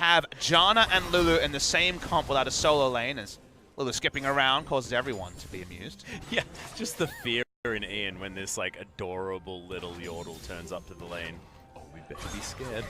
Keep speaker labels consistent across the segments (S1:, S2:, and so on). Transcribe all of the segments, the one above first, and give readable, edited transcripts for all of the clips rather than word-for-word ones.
S1: have Janna and Lulu in the same comp without a solo lane, as Lulu skipping around causes everyone to be amused.
S2: Yeah, just the fear in Ian when this like adorable little Yordle turns up to the lane. Oh, we better be scared.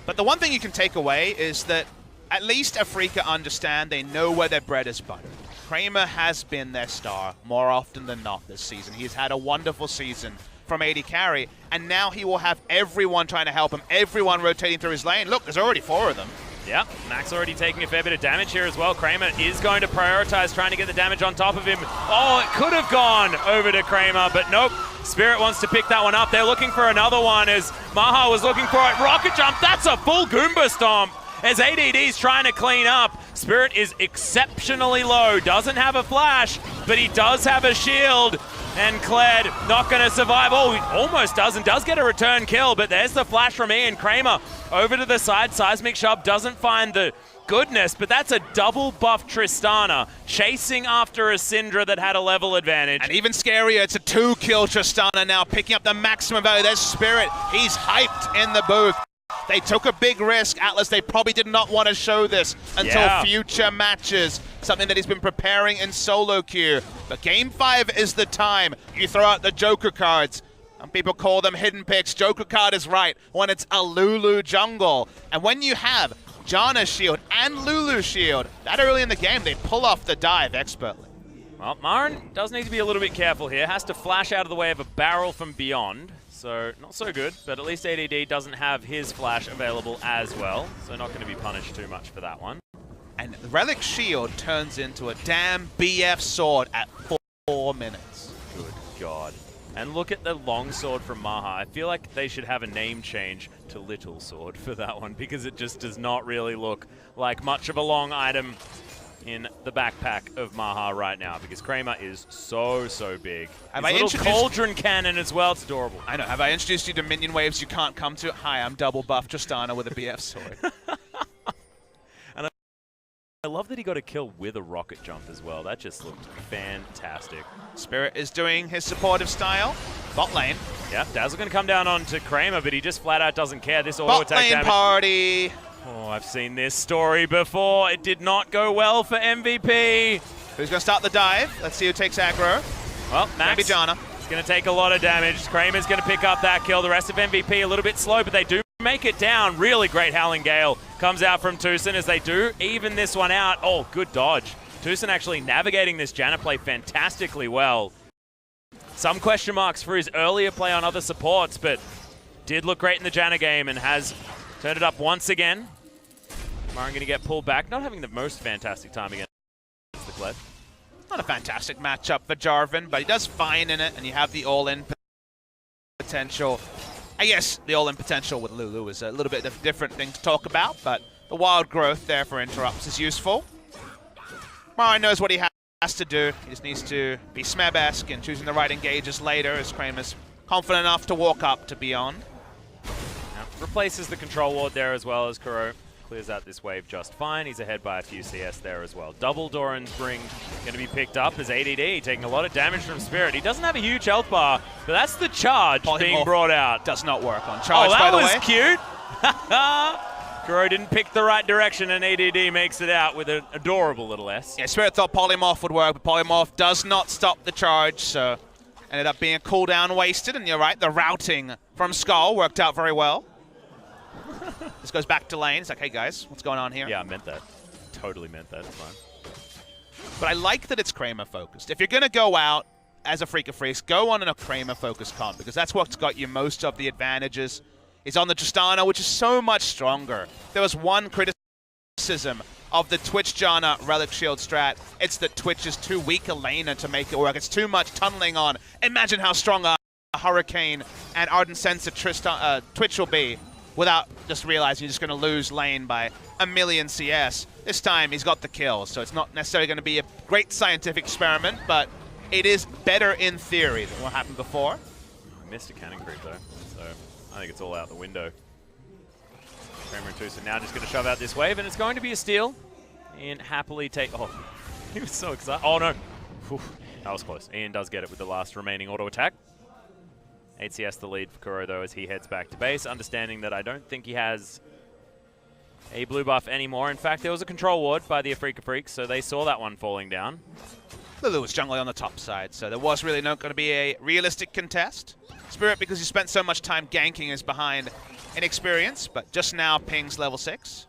S1: But the one thing you can take away is that at least Afreeca understand they know where their bread is buttered. Kramer has been their star more often than not this season. He's had a wonderful season from AD carry, and now he will have everyone trying to help him, everyone rotating through his lane. Look, there's already 4 of them.
S2: Yeah, Max already taking a fair bit of damage here as well. Kramer is going to prioritize trying to get the damage on top of him. Oh, it could have gone over to Kramer, but nope. Spirit wants to pick that one up. They're looking for another one as Maha was looking for it. Rocket jump, that's a full Goomba stomp. As ADD's trying to clean up, Spirit is exceptionally low, doesn't have a flash, but he does have a shield. And Kled not going to survive. Oh, he almost does get a return kill, but there's the flash from Ian. Kramer over to the side. Seismic Shove doesn't find the goodness, but that's a double buff Tristana chasing after a Syndra that had a level advantage.
S1: And even scarier, it's a 2-kill Tristana now, picking up the maximum value. There's Spirit. He's hyped in the booth. They took a big risk, Atlas. They probably did not want to show this until future matches, something that he's been preparing in solo queue. But Game 5 is the time you throw out the Joker cards. Some people call them hidden picks. Joker card is right when it's a Lulu jungle. And when you have Janna's shield and Lulu's shield, that early in the game, they pull off the dive expertly.
S2: Well, Marin does need to be a little bit careful here. Has to flash out of the way of a barrel from beyond. So, not so good, but at least ADD doesn't have his flash available as well, so not going to be punished too much for that one.
S1: And the Relic Shield turns into a damn BF sword at 4 minutes.
S2: Good God. And look at the long sword from Maha. I feel like they should have a name change to Little Sword for that one, because it just does not really look like much of a long item in the backpack of Maha right now, because Kramer is so big.
S1: Have
S2: His
S1: I
S2: little cauldron cannon as well, it's adorable.
S1: I know, have I introduced you to minion waves you can't come to? Hi, I'm double buff Tristana with a BF sword.
S2: And I love that he got a kill with a rocket jump as well. That just looked fantastic.
S1: Spirit is doing his supportive style. Bot lane.
S2: Yeah, Dazzle going to come down onto Kramer, but he just flat out doesn't care. This auto attack
S1: lane
S2: damage.
S1: Party.
S2: Oh, I've seen this story before. It did not go well for MVP.
S1: Who's going to start the dive? Let's see who takes aggro.
S2: Well, Max.
S1: Maybe Janna.
S2: It's going to take a lot of damage. Kramer's going to pick up that kill. The rest of MVP a little bit slow, but they do make it down. Really great Howling Gale comes out from Tucson as they do even this one out. Oh, good dodge. Tucson actually navigating this Janna play fantastically well. Some question marks for his earlier play on other supports, but did look great in the Janna game and has turned it up once again. Marin going to get pulled back. Not having the most fantastic time against the Kled.
S1: Not a fantastic matchup for Jarvan, but he does fine in it, and you have the all-in potential. I guess the all-in potential with Lulu is a little bit of a different thing to talk about, but the wild growth there for interrupts is useful. Marin knows what he has to do. He just needs to be Smeb-esque and choosing the right engages later, as Kramer's confident enough to walk up to Beyond.
S2: Replaces the control ward there as well as Kuro. Clears out this wave just fine. He's ahead by a few CS there as well. Double Doran's Ring going to be picked up as ADD taking a lot of damage from Spirit. He doesn't have a huge health bar, but that's the charge being brought out.
S1: Does not work on charge,
S2: by the way.
S1: Oh,
S2: that was cute. Kuro didn't pick the right direction, and ADD makes it out with an adorable little S.
S1: Yeah, Spirit thought Polymorph would work, but Polymorph does not stop the charge, so ended up being a cooldown wasted, and you're right, the routing from Skull worked out very well. This goes back to lane. It's like, hey guys, what's going on here?
S2: Yeah, I meant that. Totally meant that. It's fine.
S1: But I like that it's Kramer focused. If you're going to go out as a Freak of Freaks, go on in a Kramer focused comp, because that's what's got you most of the advantages. Is on the Tristana, which is so much stronger. There was one criticism of the Twitch Janna Relic Shield strat. It's that Twitch is too weak a laner to make it work. It's too much tunneling on. Imagine how strong a Hurricane and Ardent Sense Twitch will be, without just realizing you're just going to lose lane by a million CS. This time, he's got the kill, so it's not necessarily going to be a great scientific experiment, but it is better in theory than what happened before.
S2: I missed a cannon creep, though, so I think it's all out the window. Kramer and Tucson now just going to shove out this wave, and it's going to be a steal. Ian happily take... Oh, he was so excited. Oh, no. Whew, that was close. Ian does get it with the last remaining auto attack. 8 CS the lead for Kuro, though, as he heads back to base, understanding that I don't think he has a blue buff anymore. In fact, there was a control ward by the Afrika Freaks, so they saw that one falling down.
S1: Lulu was jungling on the top side, so there was really not going to be a realistic contest. Spirit, because he spent so much time ganking, is behind in experience, but just now pings level 6.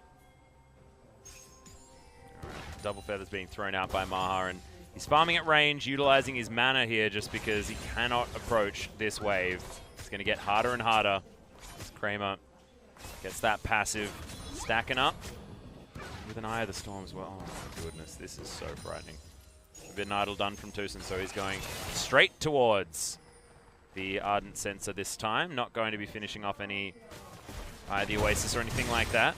S2: Double Feather's being thrown out by Maha, and he's farming at range, utilizing his mana here just because he cannot approach this wave. It's going to get harder and harder as Kramer gets that passive stacking up with an Eye of the Storm as well. Oh my goodness, this is so frightening. A bit idle done from Tucson, so he's going straight towards the Ardent Sensor this time. Not going to be finishing off any Eye of the Oasis or anything like that.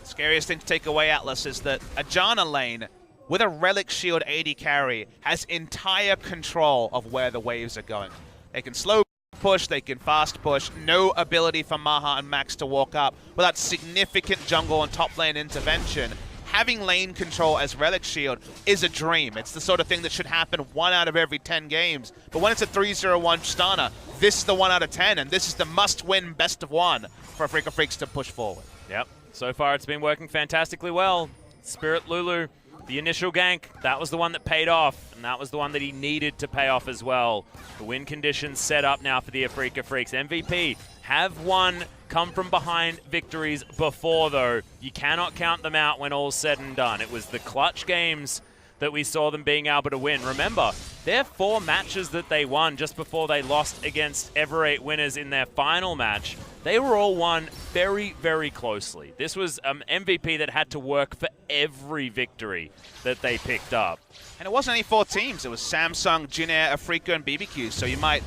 S1: The scariest thing to take away, Atlas, is that a Janna lane with a Relic Shield AD carry has entire control of where the waves are going. They can slow push, they can fast push, no ability for Maha and Max to walk up without significant jungle and top lane intervention. Having lane control as Relic Shield is a dream. It's the sort of thing that should happen 1 out of every 10 games. But when it's a 3-0-1 Tristana, this is the 1 out of 10, and this is the must-win best of 1 for Afrika Freaks to push forward.
S2: Yep, so far it's been working fantastically well. Spirit Lulu, the initial gank, that was the one that paid off, and that was the one that he needed to pay off as well. The win conditions set up now for the Afrika Freaks. MVP have won come from behind victories before, though. You cannot count them out when all's said and done. It was the clutch games that we saw them being able to win. Remember, their 4 matches that they won just before they lost against Ever 8 winners in their final match, they were all won very, very closely. This was an MVP that had to work for every victory that they picked up.
S1: And it wasn't any 4 teams. It was Samsung, Jinair, Afrika, and BBQ. So you might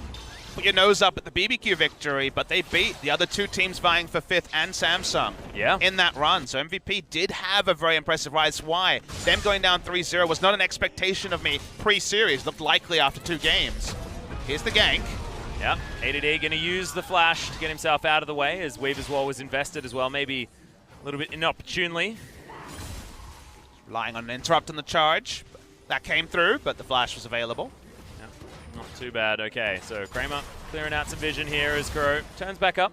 S1: put your nose up at the BBQ victory, but they beat the other 2 teams vying for 5th and Samsung in that run. So MVP did have a very impressive rise. Why? Them going down 3-0 was not an expectation of me pre-series. Looked likely after 2 games. Here's the gank.
S2: Yep, ADD going to use the flash to get himself out of the way as Weaver's Wall was invested as well, maybe a little bit inopportunely.
S1: Relying on an interrupt on the charge. That came through, but the flash was available.
S2: Yep, not too bad. Okay, so Kramer clearing out some vision here as Kuro turns back up.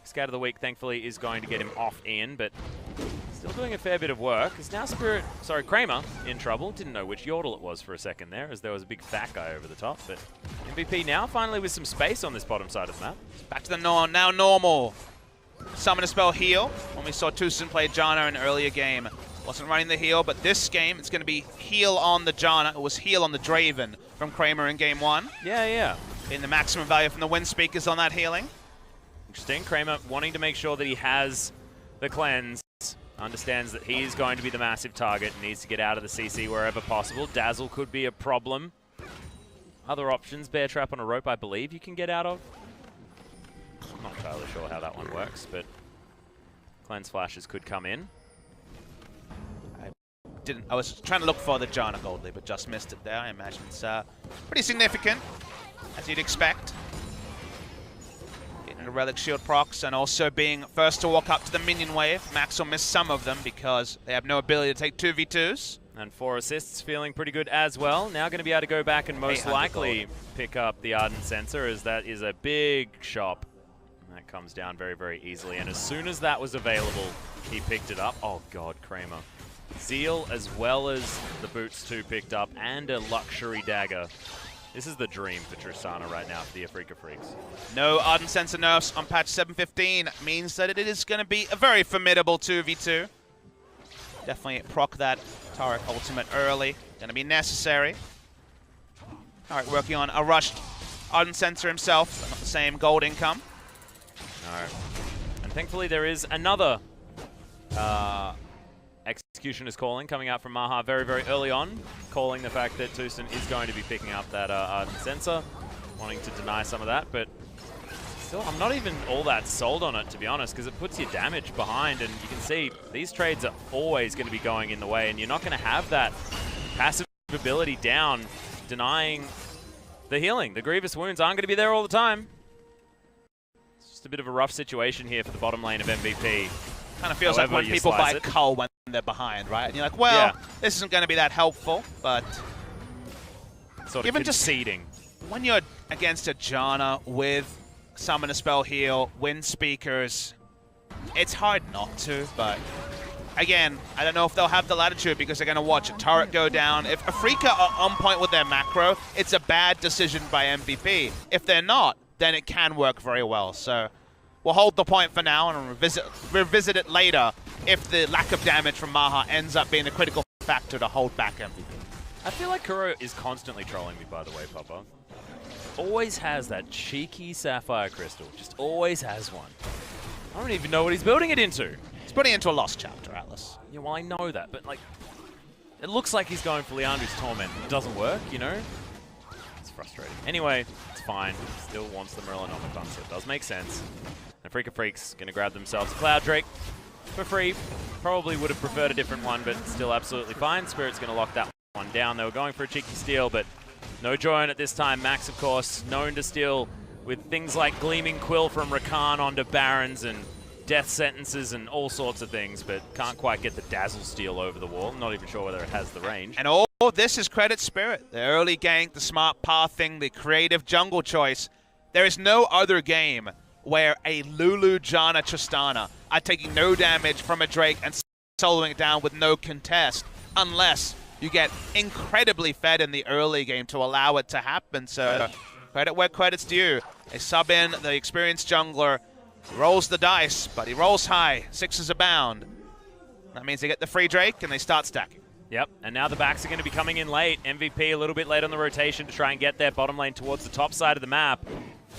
S2: Scout of the Week, thankfully, is going to get him off Ian, but still doing a fair bit of work. Is now Kramer in trouble. Didn't know which Yordle it was for a second there, as there was a big fat guy over the top. But MVP now finally with some space on this bottom side of the map.
S1: Back to the now normal Summoner Spell heal. When we saw Tucson play Janna in an earlier game, wasn't running the heal, but this game it's going to be heal on the Janna. It was heal on the Draven from Kramer in game 1.
S2: Yeah.
S1: In the maximum value from the wind speakers on that healing.
S2: Interesting. Kramer wanting to make sure that he has the cleanse. Understands that he's going to be the massive target and needs to get out of the CC wherever possible. Dazzle could be a problem. Other options, Bear Trap on a rope, I believe you can get out of. I'm not entirely sure how that one works, but cleanse flashes could come in.
S1: I was trying to look for the Janna Goldly, but just missed it there. I imagine it's pretty significant, as you'd expect. Getting the Relic Shield procs and also being first to walk up to the minion wave. Max will miss some of them because they have no ability to take 2v2s.
S2: And 4 assists, feeling pretty good as well. Now going to be able to go back and most likely pick up the Ardent Sensor, as that is a big shop. And that comes down very, very easily. And as soon as that was available, he picked it up. Oh God, Kramer. Zeal as well as the boots 2 picked up, and a luxury dagger. This is the dream for Tristana right now for the Afrika Freaks.
S1: No Ardent Sensor nerfs on patch 7.15 means that it is going to be a very formidable 2v2. Definitely proc that Taric ultimate early. Going to be necessary. Alright, working on a rushed Ardent Sensor himself, but not the same gold income.
S2: No. And thankfully there is another Executioner's calling coming out from Maha very, very early on, calling the fact that Tucson is going to be picking up that Ardent Sensor, wanting to deny some of that, but still, I'm not even all that sold on it, to be honest, because it puts your damage behind, and you can see these trades are always going to be going in the way, and you're not going to have that passive ability down, denying the healing. The Grievous Wounds aren't going to be there all the time. It's just a bit of a rough situation here for the bottom lane of MVP.
S1: Kind of feels like when people buy Cull when they're behind, right? And you're like, well, this isn't going to be that helpful, but
S2: sort of conceding.
S1: When you're against a Janna with Summoner Spell heal, wind speakers, It's hard not to, but again, I don't know if they'll have the latitude because they're going to watch a turret go down. If Afrika are on point with their macro, it's a bad decision by MVP. If they're not, then it can work very well. So we'll hold the point for now and revisit it later if the lack of damage from Maha ends up being a critical factor to hold back MVP.
S2: I feel like Kuro is constantly trolling me, by the way, Papa. Always has that cheeky sapphire crystal. Just always has one. I don't even know what he's building it into.
S1: He's putting it into a lost chapter, Atlas.
S2: Yeah, well, I know that, but like, it looks like he's going for Leandru's Torment. It doesn't work, you know? It's frustrating. Anyway, it's fine. Still wants the Merlinomaton, so it does make sense. And Freak's gonna grab themselves a Cloud Drake for free. Probably would have preferred a different one, but still absolutely fine. Spirit's gonna lock that one down. They were going for a cheeky steal, but no joy in it this time. Max, of course, known to steal with things like Gleaming Quill from Rakan onto Barons and death sentences and all sorts of things, but can't quite get the Dazzle steal over the wall. Not even sure whether it has the range.
S1: And all this is credit Spirit. The early gank, the smart pathing, the creative jungle choice. There is no other game where a Lulu, Janna, Tristana are taking no damage from a Drake and soloing it down with no contest, unless you get incredibly fed in the early game to allow it to happen. So credit where credit's due. They sub in the experienced jungler, rolls the dice, but he rolls high. Sixes abound. That means they get the free Drake and they start stacking.
S2: Yep, and now the backs are going to be coming in late. MVP a little bit late on the rotation to try and get their bottom lane towards the top side of the map.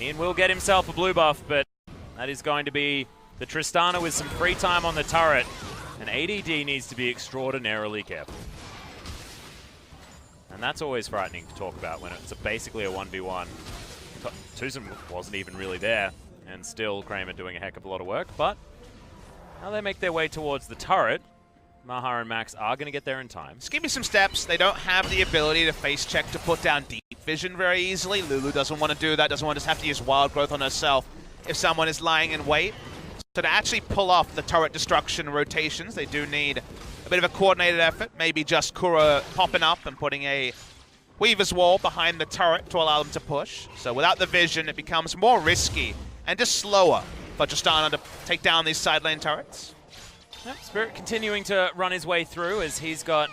S2: Ian will get himself a blue buff, but that is going to be the Tristana with some free time on the turret. And ADD needs to be extraordinarily careful. And that's always frightening to talk about when it's basically a 1v1. Tucson wasn't even really there, and still Kramer doing a heck of a lot of work. But now they make their way towards the turret. Maha and Max are going to get there in time.
S1: Just give me some steps. They don't have the ability to face check to put down deep vision very easily. Lulu doesn't want to do that, doesn't want to have to use wild growth on herself if someone is lying in wait. So to actually pull off the turret destruction rotations, they do need a bit of a coordinated effort. Maybe just Kura popping up and putting a Weaver's Wall behind the turret to allow them to push. So without the vision, it becomes more risky and just slower for Tristana to take down these side lane turrets.
S2: Yep, Spirit continuing to run his way through as he's got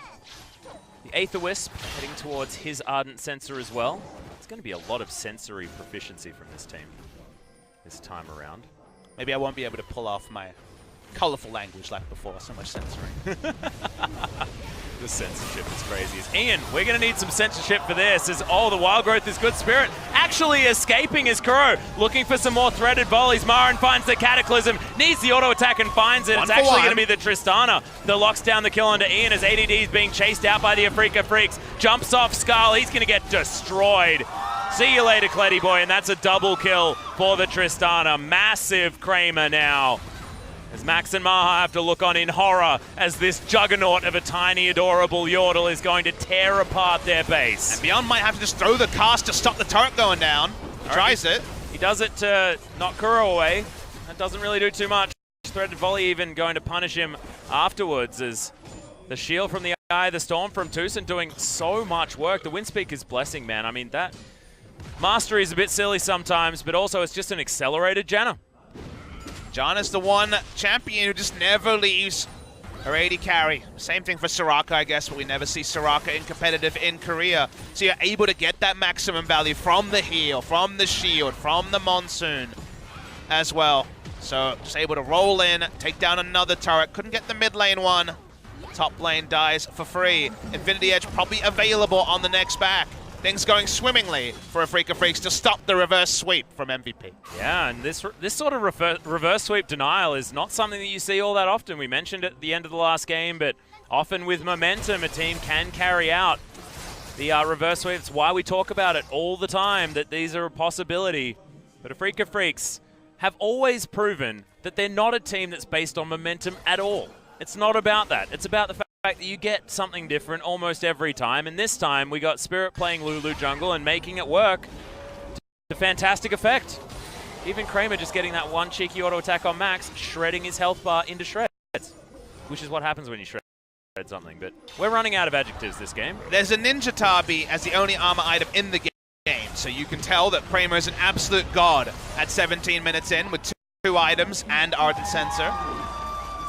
S2: the Aether Wisp heading towards his Ardent Sensor as well. It's going to be a lot of sensory proficiency from this team this time around.
S1: Maybe I won't be able to pull off my colorful language like before, so much censoring.
S2: The censorship is crazy. Ian, we're going to need some censorship for this as, oh, the wild growth is good. Spirit actually escaping as Kuro, looking for some more threaded volleys. Marin finds the Cataclysm, needs the auto attack and finds it. It's actually going to be the Tristana that locks down the kill onto Ian as ADD is being chased out by the Afrika Freaks. Jumps off Skull, he's going to get destroyed. See you later, Cleddy boy, and that's a double kill for the Tristana. Massive Kramer now. As Max and Maha have to look on in horror as this juggernaut of a tiny, adorable Yordle is going to tear apart their base.
S1: And Beyond might have to just throw the cast to stop the turret going down. Tries it.
S2: He does it to knock Kuro away. That doesn't really do too much. Threaded Volley even going to punish him afterwards as the shield from the Eye of the Storm from Tucson doing so much work. The Windspeaker's blessing, man. I mean, that mastery is a bit silly sometimes, but also it's just an accelerated Janna.
S1: Janna's the one champion who just never leaves her AD carry. Same thing for Soraka, I guess, but we never see Soraka in competitive in Korea. So you're able to get that maximum value from the heal, from the shield, from the Monsoon as well. So just able to roll in, take down another turret. Couldn't get the mid lane one. Top lane dies for free. Infinity Edge probably available on the next back. Things going swimmingly for Afrika Freaks to stop the reverse sweep from MVP.
S2: Yeah, and this sort of reverse sweep denial is not something that you see all that often. We mentioned it at the end of the last game, but often with momentum, a team can carry out the reverse sweep. It's why we talk about it all the time, that these are a possibility. But Afrika Freaks have always proven that they're not a team that's based on momentum at all. It's not about that. It's about the fact that you get something different almost every time, and this time we got Spirit playing Lulu jungle and making it work to fantastic effect. Even Kramer just getting that one cheeky auto attack on Max, shredding his health bar into shreds, which is what happens when you shred something, but we're running out of adjectives this game.
S1: There's a Ninja Tabi as the only armor item in the game, so you can tell that Kramer is an absolute god at 17 minutes in with 2 items and Ardent Sensor.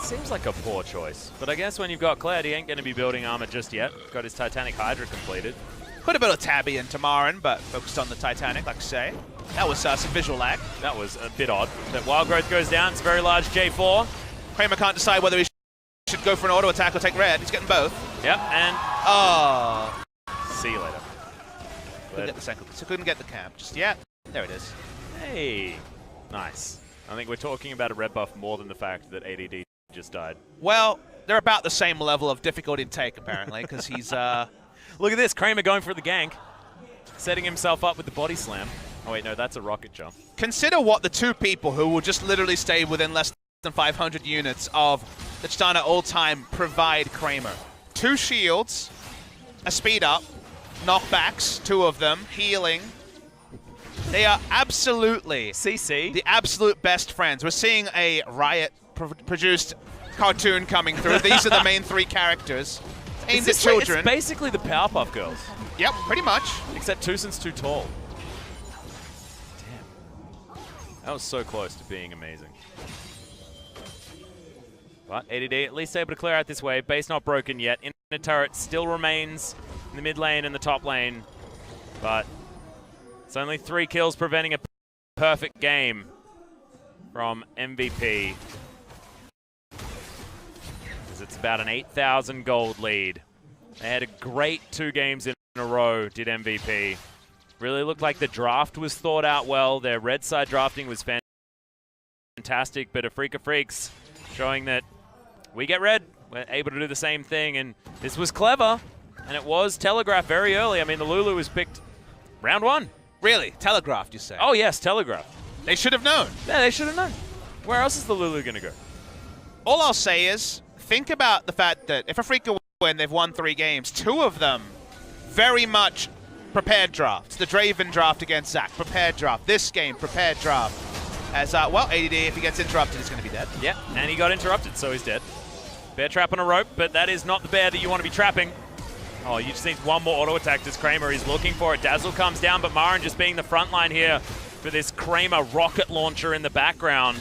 S2: Seems like a poor choice, but I guess when you've got Kled, he ain't going to be building armor just yet. Got his Titanic Hydra completed.
S1: Could have built a Tabby and Tamarin, but focused on the Titanic, like I say. That was some visual lag.
S2: That was a bit odd. But Wild Growth goes down. It's a very large J4.
S1: Kramer can't decide whether he should go for an auto attack or take red. He's getting both.
S2: Yep, and...
S1: Oh.
S2: See you later.
S1: Couldn't get the second. So couldn't get the camp just yet. There it is.
S2: Hey. Nice. I think we're talking about a red buff more than the fact that ADD just died.
S1: Well, they're about the same level of difficulty to take, apparently, because he's...
S2: Look at this. Kramer going for the gank. Setting himself up with the body slam. Oh, wait, no, that's a rocket jump.
S1: Consider what the 2 people who will just literally stay within less than 500 units of the Chitana all-time provide Kramer. 2 shields, a speed up, knockbacks, 2 of them, healing. They are absolutely
S2: CC.
S1: The absolute best friends. We're seeing a Riot-produced cartoon coming through. These are the main 3 characters. Aimed at children.
S2: It's basically the Powerpuff Girls.
S1: Yep, pretty much.
S2: Except Tusin's too tall. Damn. That was so close to being amazing. But ADD at least able to clear out this wave. Base not broken yet. Inner turret still remains in the mid lane and the top lane. But it's only 3 kills preventing a perfect game from MVP. It's about an 8,000 gold lead. They had a great 2 games in a row, did MVP. Really looked like the draft was thought out well. Their red side drafting was fantastic, but a Freak of Freaks showing that we get red. We're able to do the same thing, and this was clever, and it was telegraphed very early. I mean, the Lulu was picked round 1.
S1: Really? Telegraphed, you say?
S2: Oh, yes, telegraphed.
S1: They should have known.
S2: Yeah, they should have known. Where else is the Lulu going to go?
S1: All I'll say is, think about the fact that if a Freaka win, they've won 3 games. 2 of them very much prepared drafts. The Draven draft against Zac, prepared draft. This game, prepared draft. As, well, ADD, if he gets interrupted, he's going to be dead.
S2: Yeah, and he got interrupted, so he's dead. Bear trap on a rope, but that is not the bear that you want to be trapping. Oh, you just need 1 more auto attack as Kramer is looking for it. Dazzle comes down, but Marin just being the front line here for this Kramer rocket launcher in the background.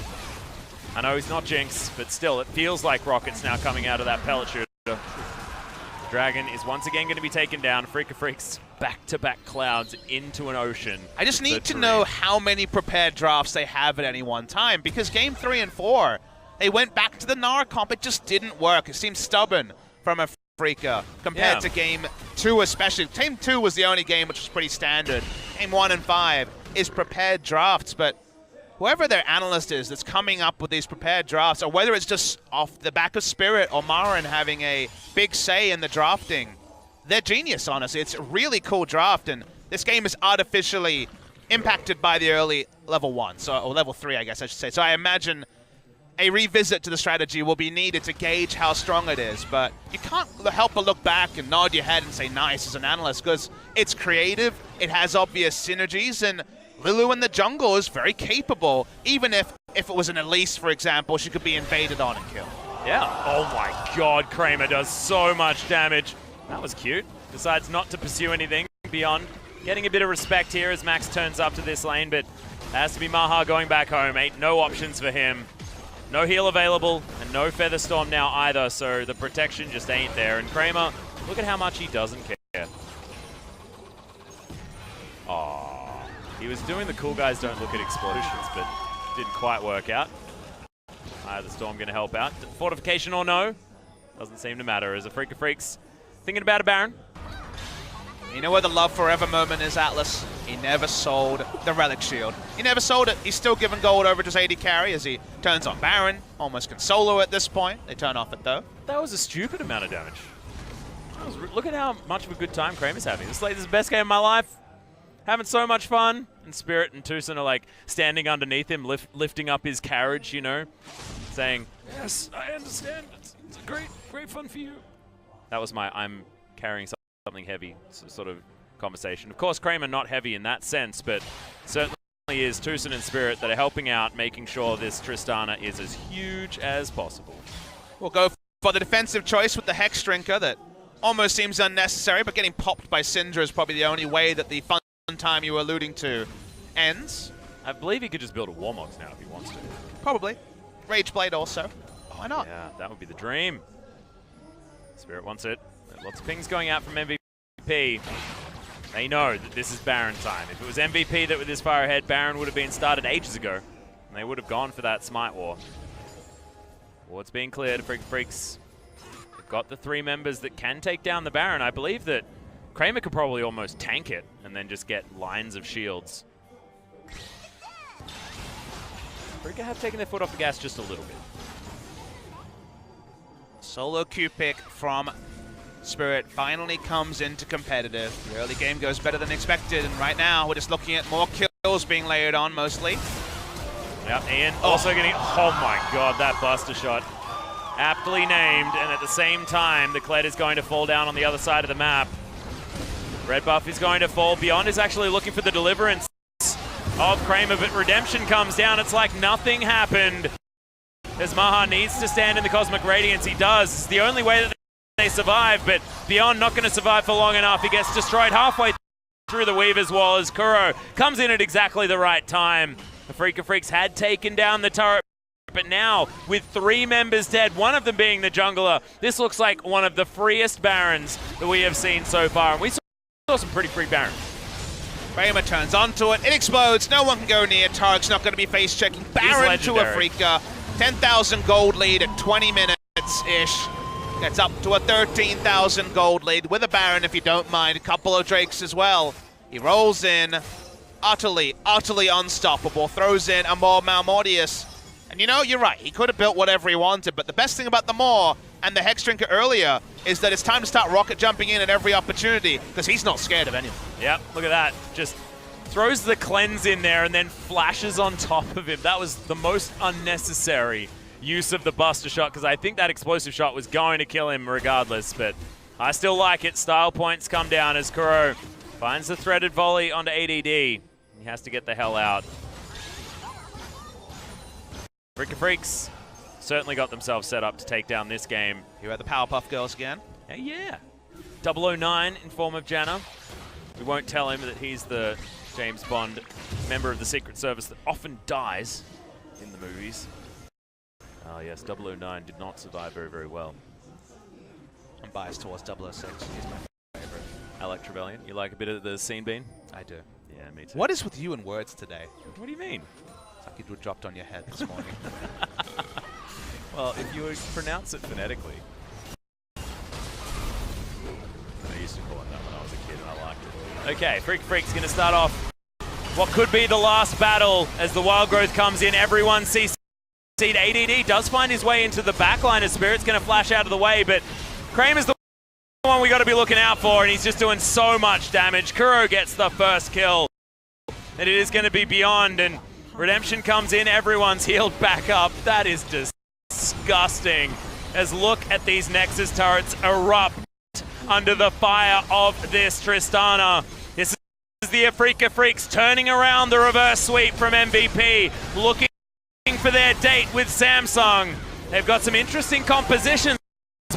S2: I know he's not Jinx, but still, it feels like rockets now coming out of that pellet shooter. Dragon is once again going to be taken down. Freak of Freaks, back-to-back clouds into an ocean.
S1: I just need to know how many prepared drafts they have at any one time, because game 3 and 4, they went back to the Gnar comp. It just didn't work. It seemed stubborn from a Freaka compared to game 2 especially. Game 2 was the only game which was pretty standard. Game 1 and 5 is prepared drafts, but whoever their analyst is that's coming up with these prepared drafts, or whether it's just off the back of Spirit or Marin having a big say in the drafting, they're genius, honestly. It's a really cool draft, and this game is artificially impacted by the early level 1, or level 3, I guess I should say. So I imagine a revisit to the strategy will be needed to gauge how strong it is, but you can't help but look back and nod your head and say nice as an analyst, because it's creative, it has obvious synergies, and Lulu in the jungle is very capable. Even if it was an Elise, for example, she could be invaded on and killed.
S2: Yeah. Oh my god, Kramer does so much damage. That was cute. Decides not to pursue anything beyond getting a bit of respect here as Max turns up to this lane, but it has to be Maha going back home. Ain't no options for him. No heal available, and no Featherstorm now either, so the protection just ain't there. And Kramer, look at how much he doesn't care. Aww. He was doing the cool guys don't look at explosions, but didn't quite work out. The Storm going to help out. Fortification or no? Doesn't seem to matter as a Freak of Freaks thinking about a Baron.
S1: You know where the love forever moment is, Atlas? He never sold the Relic Shield. He never sold it. He's still giving gold over to his AD carry as he turns on Baron. Almost can solo at this point. They turn off it though.
S2: That was a stupid amount of damage. Look at how much of a good time Kramer's having. This is the best game of my life. Having so much fun. And Spirit and Tucson are like standing underneath him, lifting up his carriage, you know, saying, yes, I understand. It's great fun for you. That was my I'm carrying something heavy sort of conversation. Of course, Kramer not heavy in that sense, but certainly is Tucson and Spirit that are helping out, making sure this Tristana is as huge as possible.
S1: We'll go for the defensive choice with the Hex Drinker that almost seems unnecessary, but getting popped by Syndra is probably the only way that the fun time you were alluding to ends.
S2: I believe he could just build a Warmox now if he wants to.
S1: Probably. Rage Blade also. Why not?
S2: Yeah, that would be the dream. Spirit wants it. Lots of pings going out from MVP. They know that this is Baron time. If it was MVP that were this far ahead, Baron would have been started ages ago. And they would have gone for that Smite War. Ward's being cleared. Freaks. They've got the 3 members that can take down the Baron. I believe that Kramer could probably almost tank it and then just get lines of shields. Frika have taken their foot off the gas just a little bit.
S1: Solo Q pick from Spirit finally comes into competitive. The early game goes better than expected, and right now we're just looking at more kills being layered on mostly.
S2: Yep, Ian also getting, oh my god, that Buster shot. Aptly named, and at the same time, the Kled is going to fall down on the other side of the map. Red buff is going to fall. Beyond is actually looking for the deliverance of Kramer, but Redemption comes down. It's like nothing happened. As Maha needs to stand in the Cosmic Radiance, he does. It's the only way that they survive, but Beyond not going to survive for long enough. He gets destroyed halfway through the Weaver's Wall as Kuro comes in at exactly the right time. The Freaks had taken down the turret, but now with 3 members dead, one of them being the jungler, this looks like one of the freest Barons that we have seen so far. And we saw some pretty free Barons.
S1: Kramer turns onto it, it explodes, no one can go near, Tark's not going to be face checking. Baron to Afrika, 10,000 gold lead at 20 minutes-ish. Gets up to a 13,000 gold lead with a Baron if you don't mind, a couple of Drakes as well. He rolls in, utterly unstoppable, throws in a more Malmortius. And you know, you're right, he could have built whatever he wanted, but the best thing about the Maw and the Hex Drinker earlier is that it's time to start rocket jumping in at every opportunity, because he's not scared of anyone.
S2: Yep, look at that. Just throws the cleanse in there and then flashes on top of him. That was the most unnecessary use of the Buster shot, because I think that explosive shot was going to kill him regardless, but I still like it. Style points come down as Kuro finds the threaded volley onto ADD. He has to get the hell out. Freaks certainly got themselves set up to take down this game.
S1: Here are the Powerpuff Girls again.
S2: Yeah. 009 in form of Janna. We won't tell him that he's the James Bond member of the Secret Service that often dies in the movies. Oh yes, 009 did not survive very, very well.
S1: I'm biased towards 006. He's my favorite.
S2: Alex Trevelyan, you like a bit of the scene bean?
S1: I do.
S2: Yeah, me too.
S1: What is with you and words today?
S2: What do you mean?
S1: It's like it would dropped on your head this morning.
S2: Well, if you would pronounce it phonetically. I used to call it that when I was a kid and I liked it. Okay, Freak's going to start off what could be the last battle as the Wild Growth comes in. Everyone sees ADD does find his way into the backline as Spirit's going to flash out of the way, but Kramer's the one we got to be looking out for, and he's just doing so much damage. Kuro gets the first kill, and it is going to be Beyond, and Redemption comes in. Everyone's healed back up. That is disgusting. As look at these Nexus turrets erupt under the fire of this Tristana. This is the Afrika Freaks turning around the reverse sweep from MVP, looking for their date with Samsung. They've got some interesting compositions,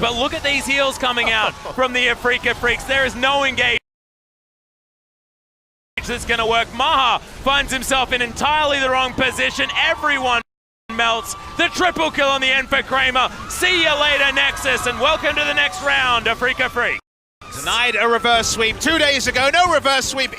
S2: but look at these heals coming out from the Afrika Freaks. There is no engagement that's going to work. Maha finds himself in entirely the wrong position. Everyone melts. The triple kill on the end for Kramer. See you later, Nexus, and welcome to the next round, Afrika Freaks.
S1: Denied a reverse sweep 2 days ago. No reverse sweep